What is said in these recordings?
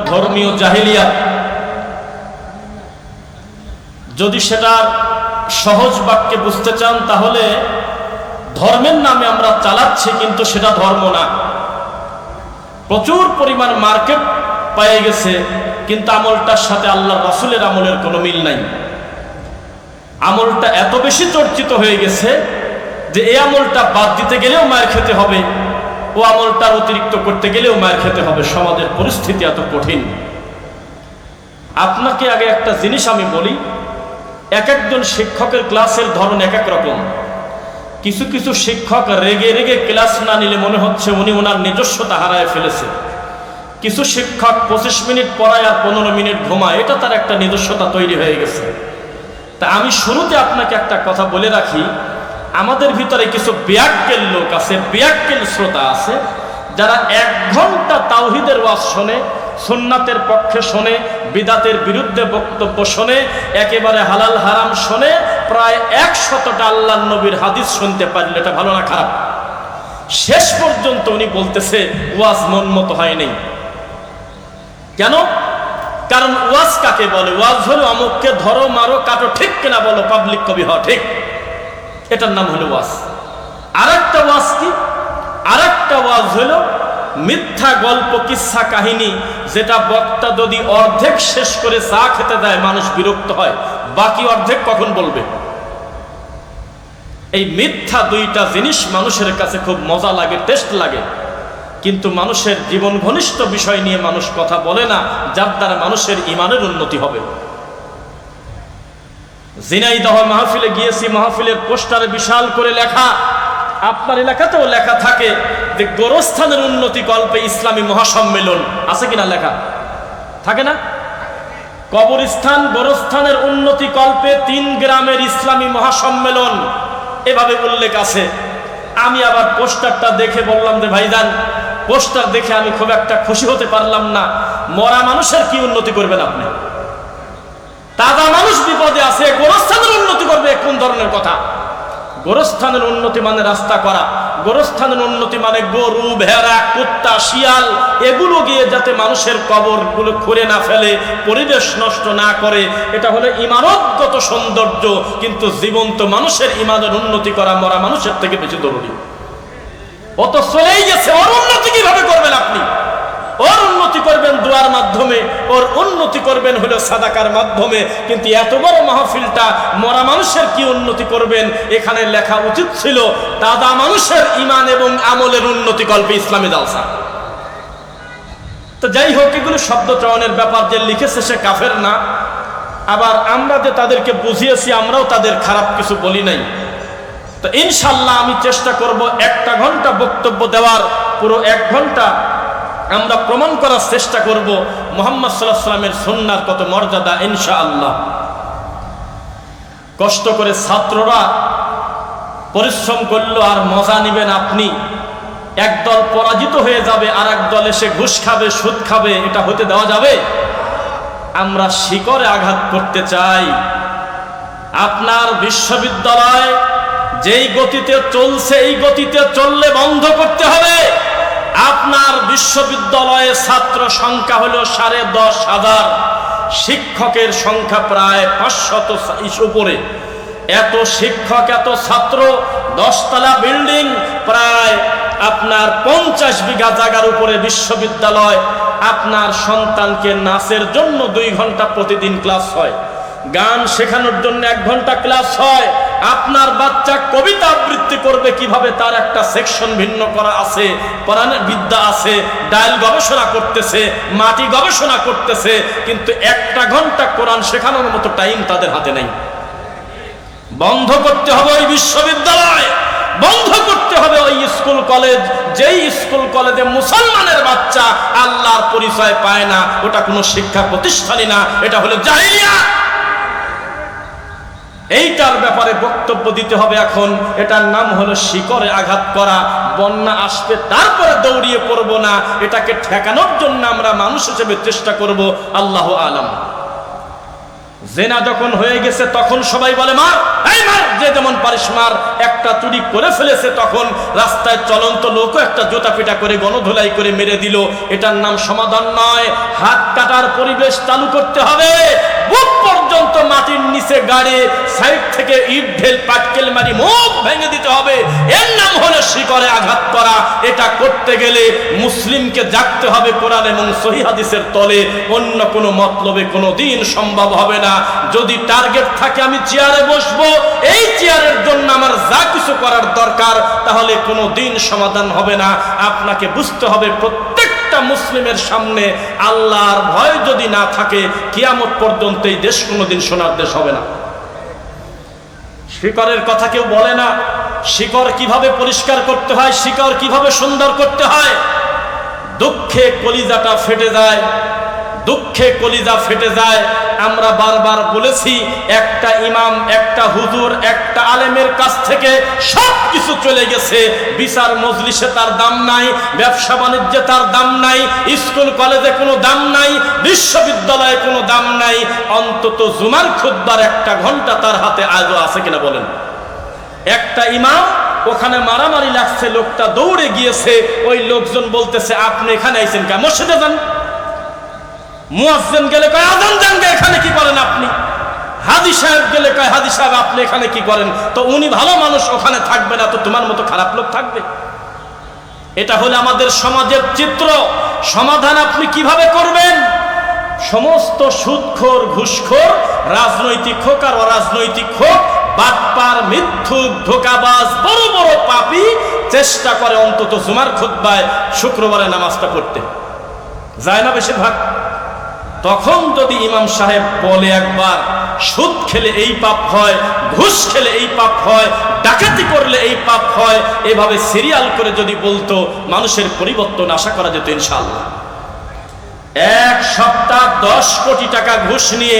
ধর্মীয় জাহিলিয়াত, যদি সেটা সহজ বাক্যে বুঝতে চান তাহলে ধর্মের নামে আমরা চালাচ্ছি, কিন্তু সেটা ধর্ম না। প্রচুর পরিমাণ মার্কেট পেয়ে গেছে, কিন্তু আমলটার সাথে আল্লাহ রাসূলের আমলের কোনো মিল নাই। আমলটা এত বেশি চর্চিত হয়ে গেছে যে এই আমলটা বাদ দিতে গেলেও মায়ের খেতে হবে, ও আমলটার অতিরিক্ত করতে গেলেও মায়ের খেতে হবে। সমাজের পরিস্থিতি এত কঠিন। আপনাকে আগে একটা জিনিস আমি বলি, এক একজন শিক্ষকের ক্লাসের ধরন এক এক রকম। কিছু কিছু শিক্ষক রেগে রেগে ক্লাস না নিলে মনে হচ্ছে উনি ওনার নিজস্বতা হারায় ফেলেছে। কিছু শিক্ষক 25 মিনিট পড়ায় আর 15 মিনিট ঘুমায়, এটা তার একটা নিজস্বতা তৈরি হয়ে গেছে। তা আমি শুরুতে আপনাকে একটা কথা বলে রাখি, আমাদের ভিতরে কিছু বেয়াক্কেল লোক আছে, বেয়াক্কেল শ্রোতা আছে, যারা 1 ঘন্টা তাওহীদের ওয়াজ শোনে, সুন্নাতের পক্ষে শোনে, বিদাতের বিরুদ্ধে বক্তব্য শোনে, একেবারে হালাল হারাম শোনে, প্রায় 100টা আল্লাহর নবীর হাদিস শুনতে পারলে এটা ভালো না খারাপ? শেষ পর্যন্ত উনি বলতেছে ওয়াজ মন মতো হয়নি। কেন? কারণ ওয়াজ কাকে বলে? ওয়াজ হলো অমুককে ধরো মারো কাটো, ঠিক কিনা বলো, পাবলিক কবি হওয়া, ঠিক? এটার নাম হলো ওয়াজ। আরেকটা ওয়াজ কি? আরেকটা ওয়াজ হলো মিথ্যা গল্প, কিচ্ছা কাহিনী, যেটা বক্তা যদি অর্ধেক শেষ করে চা খেতে দেয় মানুষ বিরক্ত হয়, বাকি অর্ধেক কখন বলবে? এই মিথ্যা দুইটা জিনিস মানুষের কাছে খুব মজা লাগে, টেস্ট লাগে, কিন্তু মানুষের জীবন ঘনিষ্ঠ বিষয় নিয়ে মানুষ কথা বলে না, যার দ্বারা মানুষের ঈমানের উন্নতি হবে। ঝিনাইদহ মাহফিলে গিয়েছি, মাহফিলের পোস্টারে বিশাল করে লেখা, আপনার এলাকাতেও লেখা থাকে যে গোরস্থানের উন্নতি কল্পে ইসলামী মহাসম্মেলন, আছে কিনা লেখা? থাকে না? কবরস্থান গোরস্থানের উন্নতি কল্পে 3 গ্রামের ইসলামী মহাসম্মেলন, এভাবে উল্লেখ আছে। আমি আবার পোস্টারটা দেখে বললাম যে ভাইজান, পোস্টার দেখে আমি খুব একটা খুশি হতে পারলাম না। মরা মানুষের কি উন্নতি করবেন আপনি? তাজা মানুষ বিপদে আছে, গোরস্থানের উন্নতি করবে, কোন ধরনের কথা? গোরস্থানের উন্নতি মানে রাস্তা করা, গোরস্থানের উন্নতি মানে গরু, ভেড়া, কুত্তা, শিয়াল এগুলো গিয়ে যাতে মানুষের কবরগুলো খুঁড়ে না ফেলে, পরিবেশ নষ্ট না করে, এটা হলো ইমারতগত সৌন্দর্য। কিন্তু জীবন্ত মানুষের ইমানের উন্নতি করা মরা মানুষের থেকে বেশি জরুরি। ও তো চলেই গেছে, ওর উন্নতি কিভাবে করবেন আপনি? ওর উন্নতি করবেন দোয়ার মাধ্যমে, ওর উন্নতি করবেন হলো সাদাকার মাধ্যমে। কিন্তু এত বড় মাহফিলটা মরা মানুষের কি উন্নতি করবেন? এখানে লেখা উচিত ছিল দাদা মানুষের ঈমান এবং আমলের উন্নতি কল্পে ইসলামী জালসা। তো যাই হোক, এগুলো শব্দ চয়নের ব্যাপার। যে লিখেছে সে কাফের না, আবার আমরা যে তাদেরকে বুঝিয়েছি আমরাও তাদের খারাপ কিছু বলি নাই। তো ইনশাল্লাহ আমি চেষ্টা করব 1 ঘন্টা বক্তব্য দেওয়ার, পুরো 1 ঘন্টা আমরা প্রমাণ করার চেষ্টা করব মুহাম্মদ সাল্লাল্লাহু আলাইহি ওয়াসাল্লামের সুন্নাহর কত মর্যাদা। ইনশাআল্লাহ কষ্ট করে ছাত্ররা পরিশ্রম করলো, আর মজা নেবেন আপনি। একদল পরাজিত হয়ে যাবে, আর একদল এসে ঘুষ খাবে, সুদ খাবে, এটা হতে দেওয়া যাবে? আমরা শিকড়ে আঘাত করতে চাই। আপনার বিশ্ববিদ্যালয় যেই গতিতে চলছে, এই গতিতে চললে বন্ধ করতে হবে। আপনার বিশ্ববিদ্যালয়ে ছাত্র সংখ্যা হলো 10,500, শিক্ষকের সংখ্যা প্রায় 500 উপরে। এত শিক্ষক, এত ছাত্র, 10 তলা বিল্ডিং, প্রায় আপনার 50 বিঘা জায়গার উপরে বিশ্ববিদ্যালয়। আপনার সন্তানকে নাচের জন্য 2 ঘন্টা প্রতিদিন ক্লাস হয়, গান শেখানোর জন্য 1 ঘন্টা ক্লাস হয়। আপনার বাচ্চা কবিতা আবৃত্তি করবে কিভাবে, তার একটা সেকশন ভিন্ন করা আছে, কোরআনের বিদ্যা আছে, ডায়াল গবেষণা করতেছে, মাটি গবেষণা করতেছে, কিন্তু 1 ঘন্টা কোরআন শেখানোর মতো টাইম তাদের হাতে নেই। বন্ধ করতে হবে ওই বিশ্ববিদ্যালয়, বন্ধ করতে হবে ওই স্কুল কলেজ, যেই স্কুল কলেজে মুসলমানের বাচ্চা আল্লাহর পরিচয় পায় না, ওটা কোনো শিক্ষা প্রতিষ্ঠানই না, এটা হলো জাহিলিয়াত। এইটার ব্যাপারে বক্তব্য দিতে হবে এখন। এটার নাম হলো শিকড়ে আঘাত করা। বন্যা আসবে তারপরে দৌড়িয়ে পড়বো না, এটাকে ঠেকানোর জন্য আমরা মানুষ হিসেবে চেষ্টা করব। আল্লাহু আলাম। জেনা যখন হয়ে গেছে তখন সবাই বলে মার, এই মার, যে যেমন পারিস মার। একটা চুরি করে ফেলেছে তখন রাস্তায় চলন্ত লোকও একটা জুতা পিটা করে গণধোলাই করে মেরে দিল। এটার নাম সমাধান নয়। হাত কাটার পরিবেশ চালু করতে হবে, বুক পর্যন্ত মাটির নিচে গাড়ে, সাইড থেকে ইট ঢেল পাটকেল মারি মুখ ভেঙে দিতে হবে। এর নাম হলো শিকড়ে আঘাত করা। এটা করতে গেলে মুসলিমকে জাগতে হবে কোরআন এবং সহিহ হাদিসের তলে, অন্য কোনো মতলবে কোনো দিন সম্ভব হবে না। যদি টার্গেট থাকে আমি চেয়ারে বসবো, এই চেয়ারের জন্য আমার যা কিছু করার দরকার, তাহলে কোনো দিন সমাধান হবে না। আপনাকে বুঝতে হবে প্রত্যেকটা মুসলিমের সামনে আল্লাহর ভয় যদি না থাকে, কিয়ামত পর্যন্ত এই দেশ কোনোদিন সোনার দেশ হবে না। শিকড়ের কথা কেউ বলে না। শিকড় কিভাবে পরিষ্কার করতে হয়, শিকড় কিভাবে সুন্দর করতে হয়। দুঃখে কলিজাটা ফেটে যায়, দুঃখে কলিজা ফেটে যায়। আমরা বারবার বলেছি, একটা ইমাম, একটা হুজুর, একটা আলেমের কাছ থেকে সব কিছু চলে গেছে। বিচার মজলিসে তার দাম নাই, ব্যবসা বাণিজ্যে তার দাম নাই, স্কুল কলেজে কোনো দাম নাই, বিশ্ববিদ্যালয়ে কোনো দাম নাই। অন্তত জুমার খুতবার একটা ঘন্টা তার হাতে আজও আছে কিনা বলেন? একটা ইমাম, ওখানে মারামারি লাগছে, লোকটা দৌড়ে গিয়েছে, ওই লোকজন বলতেছে আপনি এখানে আইছেন কে? মসজিদে যান। মুয়াজ্জিন গেলে কয় আযান দেন, এখানে কি করেন আপনি? হাজী সাহেব গেলে কয় হাজী সাহেব আপনি এখানে কি করেন? তো উনি ভালো মানুষ, ওখানে থাকবে না, তো তোমার মতো খারাপ লোক থাকবে? এটা হলো আমাদের সমাজের চিত্র। সমাধান আপনি কিভাবে করবেন? সমস্ত সুদখোর, ঘুষখোর, রাজনৈতিক হোক আর অরাজনৈতিক হোক, বাটপার, মিথ্যুক, ধোঁকাবাজ, বড় বড় পাপী চেষ্টা করে অন্তত জুমার খুতবায় শুক্রবারে নামাজটা পড়তে যায় না বেশিরভাগ। তখন যদি ইমাম সাহেব বলে একবার সুদ খেলে এই পাপ হয়, ঘুষ খেলে এই পাপ হয়, ডাকাতি করলে এই পাপ হয়, এভাবে সিরিয়াল করে যদি বলতো, মানুষের পরিবর্তন আশা করা যেত ইনশাআল্লাহ। এক সপ্তাহ 10 কোটি টাকা ঘুষ নিয়ে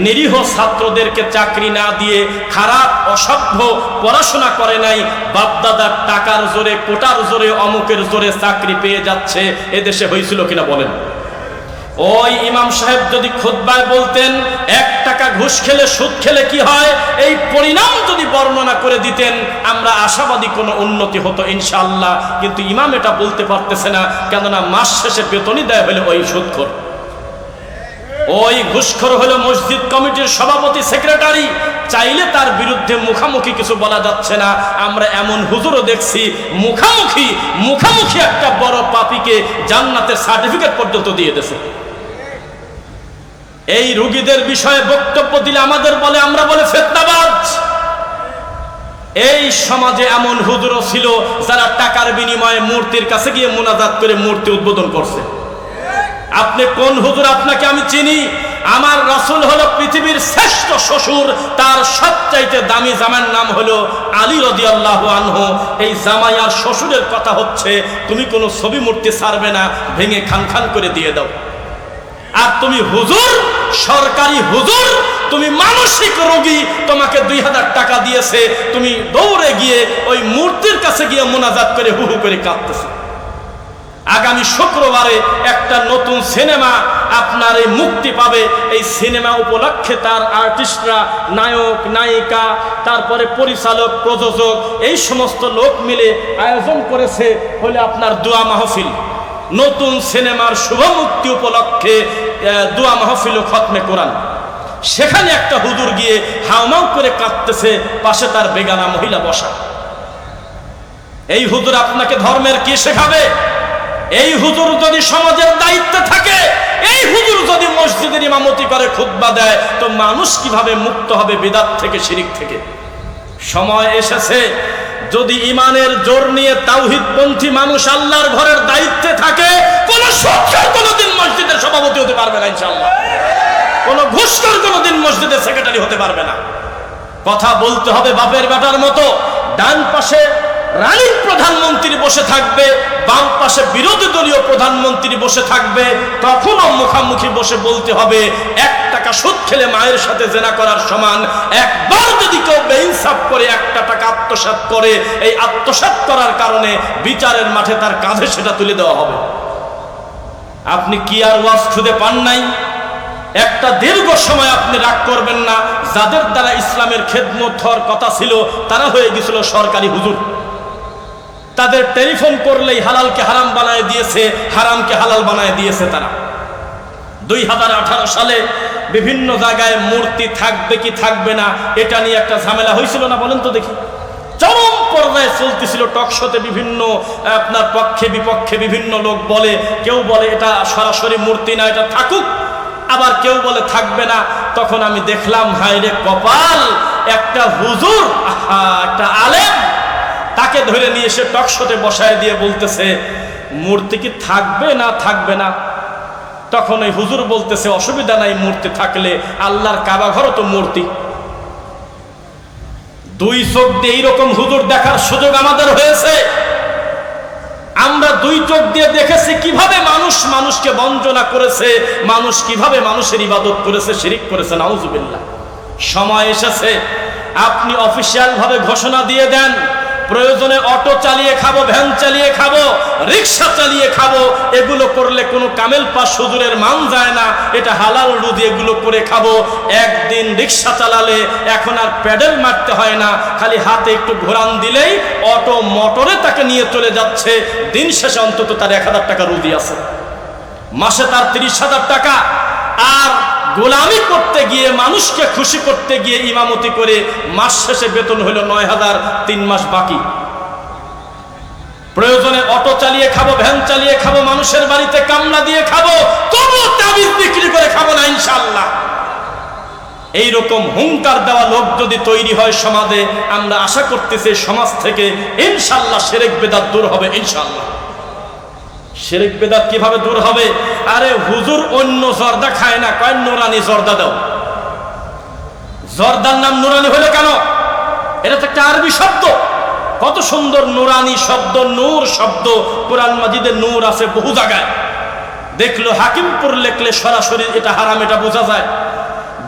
নিরীহ ছাত্রদেরকে চাকরি না দিয়ে, খারাপ অসভ্য পড়াশোনা করে নাই, বাপদাদার টাকার জোরে, কোটার জোরে, অমুকের জোরে চাকরি পেয়ে যাচ্ছে, এদেশে হয়েছিল কিনা বলেন? ওই ইমাম সাহেব যদি খুতবায় বলতেন 1 টাকা ঘুষ খেলে, সুদ খেলে কি হয়, এই পরিণাম যদি বর্ণনা করে দিতেন, আমরা আশাবাদী কোনো উন্নতি হতো ইনশাআল্লাহ। কিন্তু ইমাম এটা বলতে পারতেছে না, কেননা মাস শেষে বেতনই দেয় হলো ওই সুদখোর। ওই ঘুষখোর হলো মসজিদ কমিটির সভাপতি, সেক্রেটারি। চাইলে তার বিরুদ্ধে মুখামুখি কিছু বলা যাচ্ছে না। আমরা এমন হুজুরও দেখছি মুখামুখি একটা বড় পাপীকে জান্নাতের সার্টিফিকেট পর্যন্ত দিয়ে দিয়েছে। এই রোগীদের বিষয়ে বক্তব্য দিলে আমাদের বলে, আমরা বলে ফিতনাবাজ। এই সমাজে এমন হুজুরও ছিল যারা টাকার বিনিময়ে মূর্তির কাছে গিয়ে মুনাজাত করে মূর্তি উদ্বোধন করছে। আপনি কোন হুজুর? আপনাকে আমি চিনি। আমার রাসূল হলো পৃথিবীর শ্রেষ্ঠ শ্বশুর, তার সবচাইতে দামি জামাইয়ের নাম হলো আলী রাদিয়াল্লাহু আনহু। এই জামাই আর শ্বশুরের কথা হচ্ছে, তুমি কোনো ছবি মূর্তি ছাড়বে না, ভেঙে খান খান করে দিয়ে দাও। আর তুমি হুজুর, সরকারি হুজুর, তুমি মানসিক রোগী, তোমাকে 2000 টাকা দিয়েছে, তুমি দৌড়ে গিয়ে ওই মূর্তির কাছে গিয়ে মুনাজাত করে হু হু করে কাঁদতেছে। আগামী শুক্রবারে একটা নতুন সিনেমা আপনার এই মুক্তি পাবে। এই সিনেমা উপলক্ষে তার আর্টিস্টরা, নায়ক, নায়িকা, তারপরে পরিচালক, প্রযোজক, এই সমস্ত লোক মিলে আয়োজন করেছে হলে আপনার দোয়া মাহফিল। নতুন সিনেমার শুভ মুক্তি উপলক্ষে দোয়া মাহফিল ও খতমে কোরআন। সেখানে একটা হুজুর গিয়ে হাউমাউ করে কাঁদতেছে, পাশে তার বেগানা মহিলা বসা। এই হুজুর আপনাকে ধর্মের কি শেখাবে? এই হুজুর যদি সমাজের দায়িত্বে থাকে, এই হুজুর যদি মসজিদের ইমামতি করে খুতবা দেয়, তো মানুষ কিভাবে মুক্ত হবে বিদআত থেকে, শিরক থেকে? সময় এসেছে, যদি ইমানের জোর নিয়ে তাওহীদপন্থী মানুষ আল্লাহর ঘরের দায়িত্বে থাকে, কোন সুদখোর কোনদিন মসজিদের সভাপতি হতে পারবে না ইনশাআল্লাহ। কোন ঘুষখোর কোনদিন মসজিদের সেক্রেটারি হতে পারবে না। কথা বলতে হবে বাপের বেটার মতো। ডান পাশে রানিং প্রধানমন্ত্রী বসে থাকবে, বাম পাশে বিরোধী দলীয় প্রধানমন্ত্রী বসে থাকবে, তখনও মুখামুখি বসে বলতে হবে 1 টাকা সুদ খেলে মায়ের সাথে জেনা করার সমান। একবার যদি কেউ বেইনসাফ করে 1 টাকা আত্মসাৎ করে, এই আত্মসাৎ করার কারণে বিচারের মাঠে তার কাঁধে সেটা তুলে দেওয়া হবে। আপনি কি আর ওয়াজ খুঁজে পান নাই? একটা দীর্ঘ সময় আপনি রাগ করবেন না, যাদের দ্বারা ইসলামের খেদমত হওয়ার কথা ছিল তারা হয়ে গেছিল সরকারি হুজুর। তাদের টেলিফোন করলেই হালালকে হারাম বানায় দিয়েছে, হারামকে হালাল বানায় দিয়েছে তারা। 2018 সালে বিভিন্ন জায়গায় মূর্তি থাকবে কি থাকবে না এটা নিয়ে একটা ঝামেলা হয়েছিল না, বলেন তো দেখি। চরম পর্যায়ে চলতেছিল টকশোতে, বিভিন্ন আপনার পক্ষে বিপক্ষে বিভিন্ন লোক বলে, কেউ বলে এটা সরাসরি মূর্তি না, এটা থাকুক, আবার কেউ বলে থাকবে না। তখন আমি দেখলাম, হায় রে কপাল, একটা হুজুর, একটা আলেম, তাকে ধরে নিয়ে এসে টকশোতে বসায় দিয়ে বলতেছে মূর্তি কি থাকবে না থাকবে না। তখন ওই হুজুর বলতেছে অসুবিধা নাই, মূর্তি থাকলে আল্লাহর কাবা ঘরও তো মূর্তি। দুই চোখ দিয়ে এইরকম হুজুর দেখার সুযোগ আমাদের হয়েছে। আমরা দুই চোখ দিয়ে দেখেছি কিভাবে মানুষ মানুষকে বঞ্চনা করেছে, মানুষ কিভাবে মানুষের ইবাদত করেছে, শিরিক করেছে, নাউজুবিল্লাহ। সময় এসেছে আপনি অফিসিয়াল ভাবে ঘোষণা দিয়ে দেন, প্রয়োজনে অটো চালিয়ে খাবো, ভ্যান চালিয়ে খাবো, রিক্সা চালিয়ে খাবো, এগুলো করলে কোনো কামেল পাস হুজুরের মান যায় না, এটা হালাল রুজি, এগুলো করে খাবো। একদিন রিক্সা চালালে এখন আর প্যাডেল মারতে হয় না, খালি হাতে একটু ঘোরান দিলেই অটো মোটরে তাকে নিয়ে চলে যাচ্ছে। দিন শেষে অন্তত তার 1000 টাকা রুজি আছে, মাসে তার 30,000 টাকা। আর গোলামি করতে গিয়ে, মানুষকে খুশি করতে গিয়ে ইমামতি করে মাস শেষে বেতন হলো 9,000, 3 মাস বাকি। প্রয়োজনে অটো চালিয়ে খাবো, ভ্যান চালিয়ে খাবো, মানুষের বাড়িতে কামলা দিয়ে খাবো, তবুও তাবিজ বিক্রি করে খাবো না ইনশাআল্লাহ। এইরকম হুঙ্কার দেওয়া লোক যদি তৈরি হয় সমাজে, আমরা আশা করতেছি সমাজ থেকে ইনশাআল্লাহ শিরক বিদআত দূর হবে ইনশাআল্লাহ। শিরক বিদআত কিভাবে দূর হবে? আরে হুজুর অন্য জর্দা খায় না, কয় নুরানি জর্দা দাও। জর্দার নাম নুরানি হলো কেন? এটা তো একটা আরবি শব্দ, কত সুন্দর নুরানি শব্দ, নূর শব্দ। কোরআন মাজিদে নূর আছে বহু জায়গায়। দেখলো হাকিমপুর লেখলে সরাসরি এটা হারাম, এটা বোঝা যায়।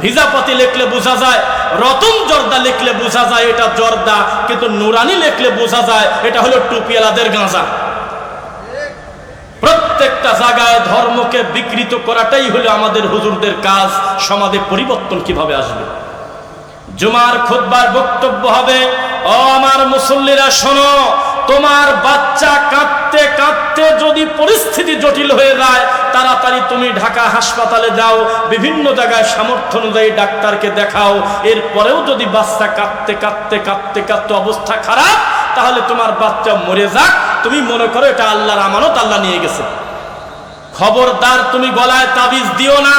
ভিজাপাতি লেখলে বোঝা যায়, রতন জর্দা লেখলে বোঝা যায় এটা জর্দা, কিন্তু নুরানি লেখলে বোঝা যায় এটা হলো টুপিয়ালাদের গাঁজা। প্রত্যেকটা জায়গায় ধর্মকে বিকৃত করাটাই হলো আমাদের হুজুরদের কাজ। সমাজে পরিবর্তন কিভাবে আসবে? জুমার খুতবার বক্তব্য হবে, ও আমার মুসল্লিরা শোনো, তোমার বাচ্চা কাঁদতে কাঁদতে যদি পরিস্থিতি জটিল হয়ে যায়, তাড়াতাড়ি তুমি ঢাকা হাসপাতালে যাও, বিভিন্ন জায়গায় সামর্থ্য অনুযায়ী ডাক্তারকে দেখাও। এরপরেও যদি বাচ্চা কাঁদতে কাঁদতে কাঁদতে কাঁদতে অবস্থা খারাপ, তাহলে তোমার বাচ্চা মরে যাক, তুমি মনে করো এটা আল্লাহর আমানত, আল্লাহ নিয়ে গেছে। খবরদার তুমি গলায় তাবিজ দিও না।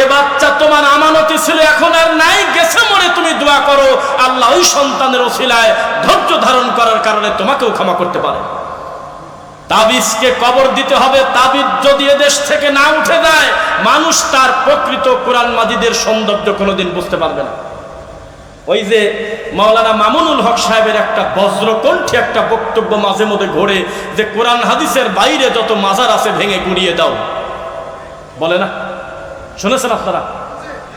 এ বাচ্চা তোমার আমানতি ছিল, এখন আর নাই, গেছে মরে। তুমি দোয়া করো আল্লাহ ওই সন্তানের ওসিলায় ধৈর্য ধারণ করার কারণে তোমাকেও ক্ষমা করতে পারে। তাবিজকে কবর দিতে হবে। তাবিজ যদি এদেশ থেকে না উঠে যায়, মানুষ তার প্রকৃত কোরআন মাজিদের সৌন্দর্য কোনোদিন বুঝতে পারবে না। ওই যে মাওলানা মামুনুল হক সাহেবের একটা বজ্রকণ্ঠী একটা বক্তব্য মাঝে মধ্যে ঘোরে, যে কোরআন হাদিসের বাইরে যত মাজার আছে ভেঙে গুড়িয়ে দাও, বলে না? শুনেছেন আপনারা?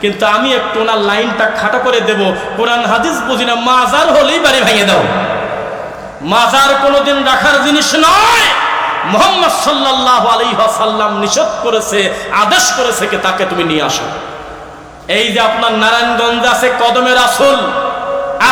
কিন্তু আমি একটু ওনার লাইনটা খাটো করে দেব, কোরআন হাদিস বুঝি না, মাজার হলেই বাড়ি ভেঙে দাও। মাজার কোনোদিন রাখার জিনিস নয়। মুহাম্মদ সাল্লাল্লাহু আলাইহি ওয়াসাল্লাম নিষেধ করেছে, আদেশ করেছে কে তাকে তুমি নিয়ে আসো। এই যে আপনার নারায়ণগঞ্জ আছে কদমে রাসূল,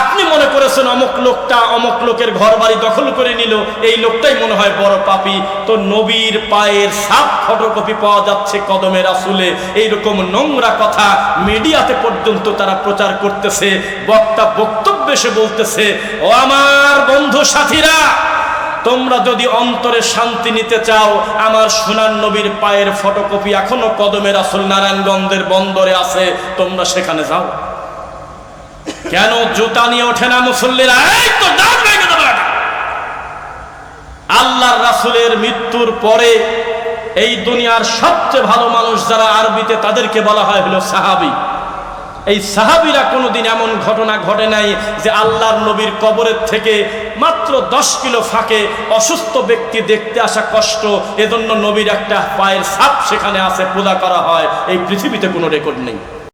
আপনি মনে করেছেন অমুক লোকটা অমুক লোকের ঘর বাড়ি দখল করে নিল, এই লোকটাই মনে হয় বড় পাপী। তো নবীর পায়ের সাফ ফটোকপি পাওয়া যাচ্ছে কদমে রাসূলে। এইরকম নোংরা কথা মিডিয়াতে পর্যন্ত তারা প্রচার করতেছে। বক্তা বক্তব্যে সে বলতেছে, ও আমার বন্ধু সাথীরা, তোমরা যদি অন্তরে শান্তি নিতে চাও, আমার সোনার নবীর পায়ের ফটোকপি এখনো কদমে রাসূল নারায়ণগঞ্জের বন্দরে আছে, তোমরা সেখানে যাও। কেন জুতা নিয়ে ওঠে না মুসল্লিরা? এই তো দাঁত ভেঙে দেবে। আল্লাহর রাসূলের মৃত্যুর পরে এই দুনিয়ার সবচেয়ে ভালো মানুষ যারা আরবিতে, তাদেরকে বলা হয় হলো সাহাবী। এই সাহাবীরা কোনোদিন এমন ঘটনা ঘটে নাই যে আল্লাহর নবীর কবরের থেকে মাত্র 10 কিলো ফাঁকে অসুস্থ ব্যক্তি দেখতে আসা কষ্ট, এজন্য নবীর একটা পায়ের ছাপ সেখানে আছে, পূজা করা হয়। এই পৃথিবীতে কোনো রেকর্ড নেই।